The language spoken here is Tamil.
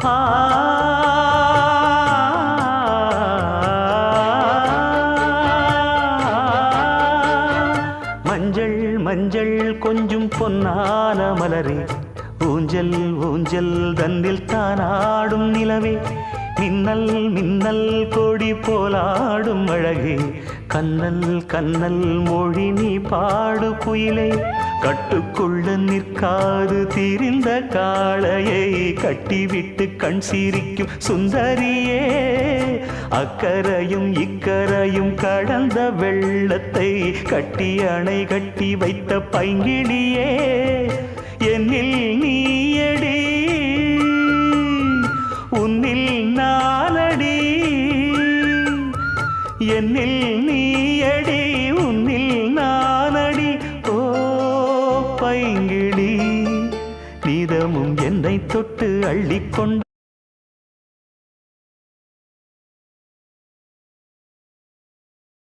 ஆ மஞ்சள் மஞ்சள் கொஞ்சம் பொன்னான மலரே, ஊஞ்சல் ஊஞ்சல் தன்னில் தானாடும் நிலவே, மின்னல் மின்னல் கொடி போலாடும் அழகே, கண்ணல் கண்ணல் மொழி நீ பாடு குயிலே, கட்டுக்குள்ள நிற்காது திரிந்த காளையை கட்டிவிட்டு கண் சிரிக்கும் சுந்தரியே, அக்கரையும் இக்கரையும் கடந்த வெள்ளத்தை கட்டி அணை கட்டி வைத்த பைங்கிளியே, என்னில் நீயடி உன்னில் நானடி, என்னில் நீயடி உன்னில் நானடி. ஓ பைங்கிளி, நீதமும் என்னை தொட்டு அள்ளிக்கொண்டு